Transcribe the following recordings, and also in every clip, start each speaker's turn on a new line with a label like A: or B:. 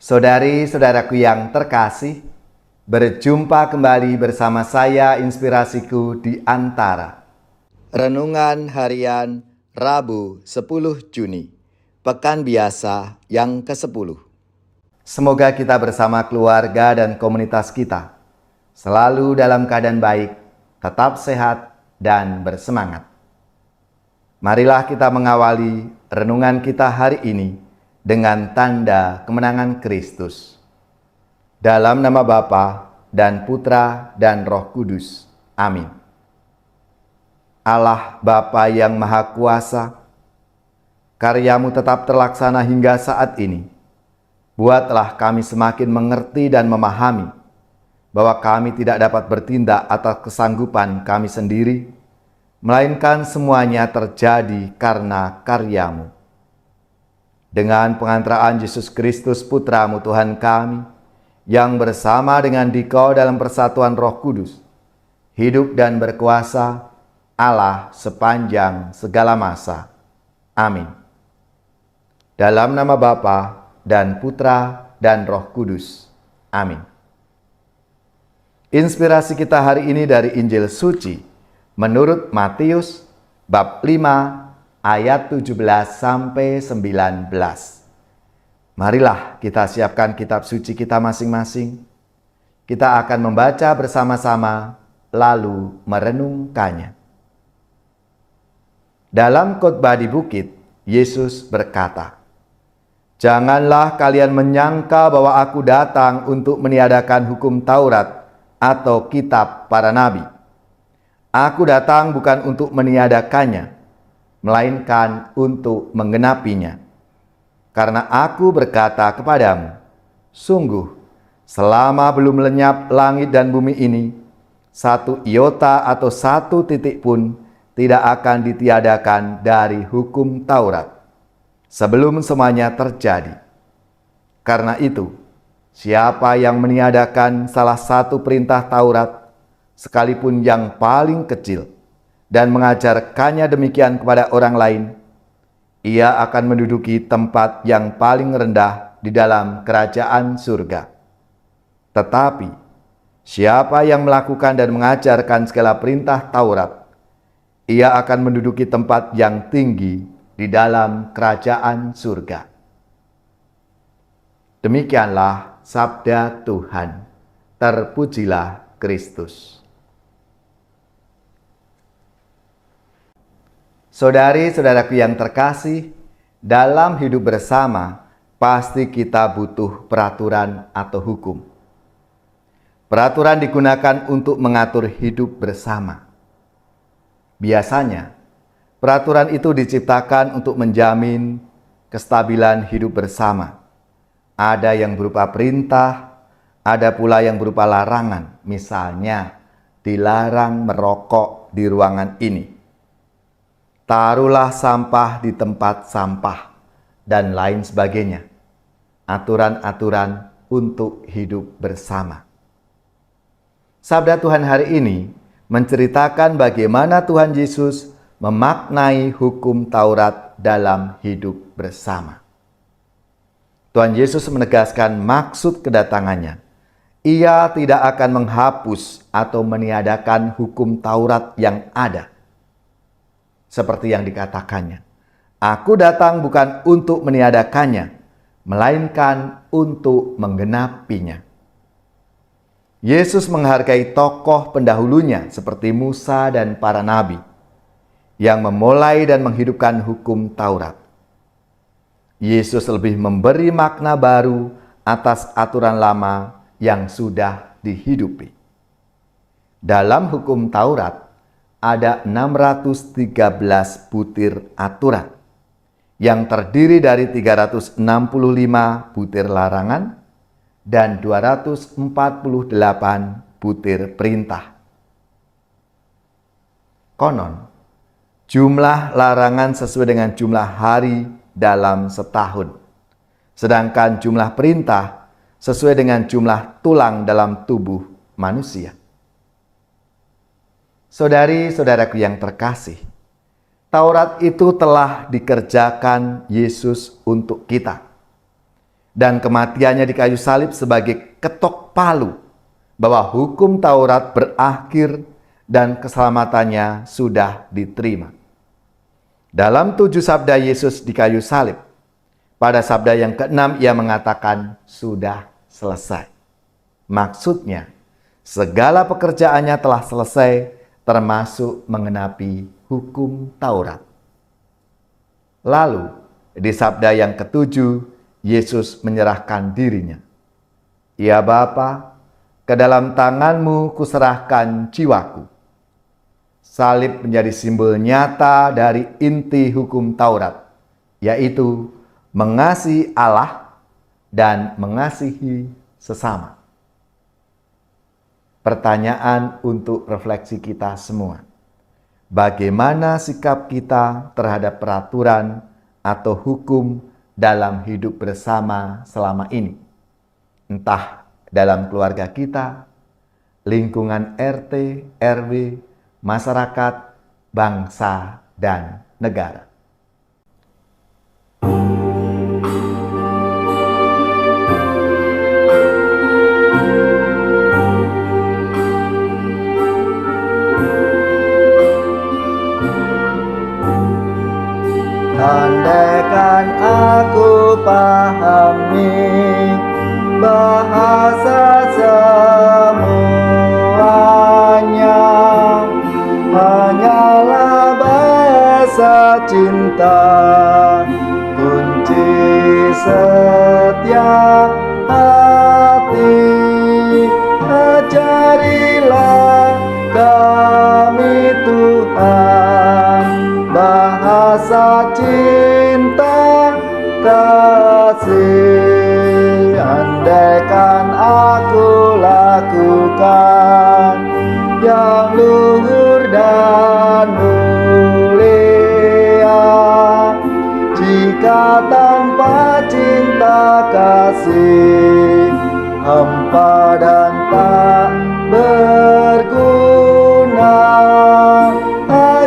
A: Saudari-saudaraku yang terkasih, berjumpa kembali bersama saya Inspirasiku di Antara. Renungan Harian Rabu 10 Juni, Pekan Biasa yang ke-10. Semoga kita bersama keluarga dan komunitas kita selalu dalam keadaan baik, tetap sehat, dan bersemangat. Marilah kita mengawali renungan kita hari ini dengan tanda kemenangan Kristus. Dalam nama Bapa dan Putra dan Roh Kudus. Amin. Allah Bapa yang Maha Kuasa, karya-Mu tetap terlaksana hingga saat ini. Buatlah kami semakin mengerti dan memahami bahwa kami tidak dapat bertindak atas kesanggupan kami sendiri, melainkan semuanya terjadi karena karya-Mu. Dengan pengantaraan Yesus Kristus Putra-Mu Tuhan kami, yang bersama dengan Dikau dalam persatuan Roh Kudus, hidup dan berkuasa Allah sepanjang segala masa. Amin. Dalam nama Bapa dan Putra dan Roh Kudus. Amin. Inspirasi kita hari ini dari Injil Suci menurut Matius bab 5 ayat 17 sampai 19. Marilah kita siapkan kitab suci kita masing-masing. Kita akan membaca bersama-sama lalu merenungkannya. Dalam khotbah di bukit, Yesus berkata, "Janganlah kalian menyangka bahwa aku datang untuk meniadakan hukum Taurat atau kitab para nabi. Aku datang bukan untuk meniadakannya, melainkan untuk menggenapinya. Karena aku berkata kepadamu, sungguh, selama belum lenyap langit dan bumi ini, satu iota atau satu titik pun tidak akan ditiadakan dari hukum Taurat, sebelum semuanya terjadi. Karena itu, siapa yang meniadakan salah satu perintah Taurat, sekalipun yang paling kecil, dan mengajarkannya demikian kepada orang lain, ia akan menduduki tempat yang paling rendah di dalam kerajaan surga. Tetapi, siapa yang melakukan dan mengajarkan segala perintah Taurat, ia akan menduduki tempat yang tinggi di dalam kerajaan surga." Demikianlah sabda Tuhan. Terpujilah Kristus. Saudari-saudaraku yang terkasih, dalam hidup bersama pasti kita butuh peraturan atau hukum. Peraturan digunakan untuk mengatur hidup bersama. Biasanya, peraturan itu diciptakan untuk menjamin kestabilan hidup bersama. Ada yang berupa perintah, ada pula yang berupa larangan. Misalnya, dilarang merokok di ruangan ini. Taruhlah sampah di tempat sampah, dan lain sebagainya. Aturan-aturan untuk hidup bersama. Sabda Tuhan hari ini menceritakan bagaimana Tuhan Yesus memaknai hukum Taurat dalam hidup bersama. Tuhan Yesus menegaskan maksud kedatangannya. Ia tidak akan menghapus atau meniadakan hukum Taurat yang ada. Seperti yang dikatakannya, "Aku datang bukan untuk meniadakannya, melainkan untuk menggenapinya." Yesus menghargai tokoh pendahulunya seperti Musa dan para nabi yang memulai dan menghidupkan hukum Taurat. Yesus lebih memberi makna baru atas aturan lama yang sudah dihidupi. Dalam hukum Taurat, ada 613 butir aturan yang terdiri dari 365 butir larangan dan 248 butir perintah. Konon, jumlah larangan sesuai dengan jumlah hari dalam setahun, sedangkan jumlah perintah sesuai dengan jumlah tulang dalam tubuh manusia. Saudari-saudaraku yang terkasih, Taurat itu telah dikerjakan Yesus untuk kita. dan kematiannya di kayu salib sebagai ketok palu bahwa hukum Taurat berakhir dan keselamatannya sudah diterima. Dalam 7 sabda Yesus di kayu salib, pada sabda yang ke-6 ia mengatakan sudah selesai. Maksudnya, segala pekerjaannya telah selesai, termasuk mengenapi hukum Taurat. Lalu, di sabda yang ke-7, Yesus menyerahkan dirinya. Ya Bapa, ke dalam tangan-Mu kuserahkan jiwaku. Salib menjadi simbol nyata dari inti hukum Taurat, yaitu mengasihi Allah dan mengasihi sesama. Pertanyaan untuk refleksi kita semua. Bagaimana sikap kita terhadap peraturan atau hukum dalam hidup bersama selama ini? Entah dalam keluarga kita, lingkungan RT, RW, masyarakat, bangsa, dan negara. Andaikan aku pahami bahasa semuanya, hanyalah bahasa cinta, kunci setiap hati. Ajarilah kami Tuhan, bahasa cinta kasih. Andaikan aku lakukan yang luhur dan mulia, jika tanpa cinta kasih hampa dan tak berguna.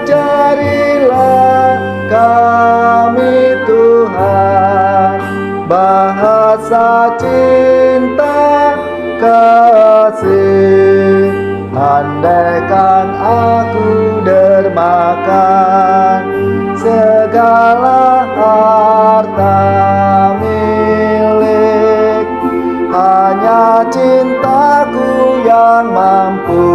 A: Ajarilah kami Tuhan, bahasa cinta kasih. Andaikan aku dermakan segala harta milik, hanya cintaku yang mampu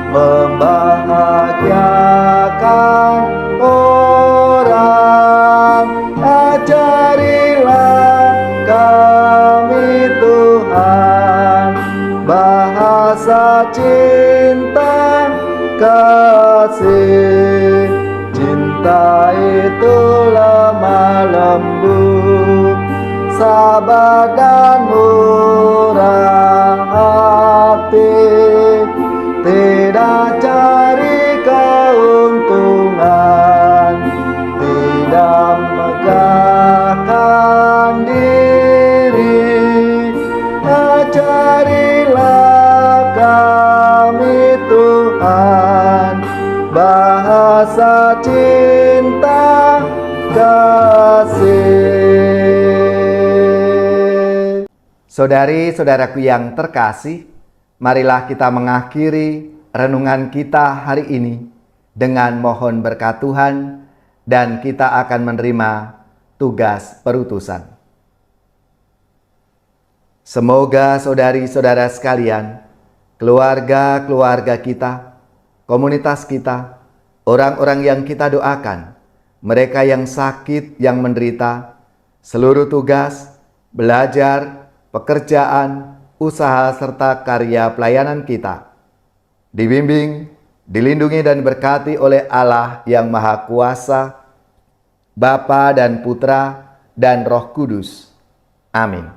A: membahagiakan orang. Ajarilah kami Tuhan, bahasa cinta kasih. Cinta itu lemah lembut, sabar dan murah hati, tidak cari keuntungan, tidak megahkan diri. Ajarilah kami Tuhan, bahasa cinta kasih. Saudari-saudaraku yang terkasih, marilah kita mengakhiri renungan kita hari ini dengan mohon berkat Tuhan, dan kita akan menerima tugas perutusan. Semoga saudari-saudara sekalian, keluarga-keluarga kita, komunitas kita, orang-orang yang kita doakan, mereka yang sakit, yang menderita, seluruh tugas, belajar, pekerjaan, usaha, serta karya pelayanan kita dibimbing, dilindungi dan berkati oleh Allah yang Maha Kuasa, Bapa dan Putra dan Roh Kudus. Amin.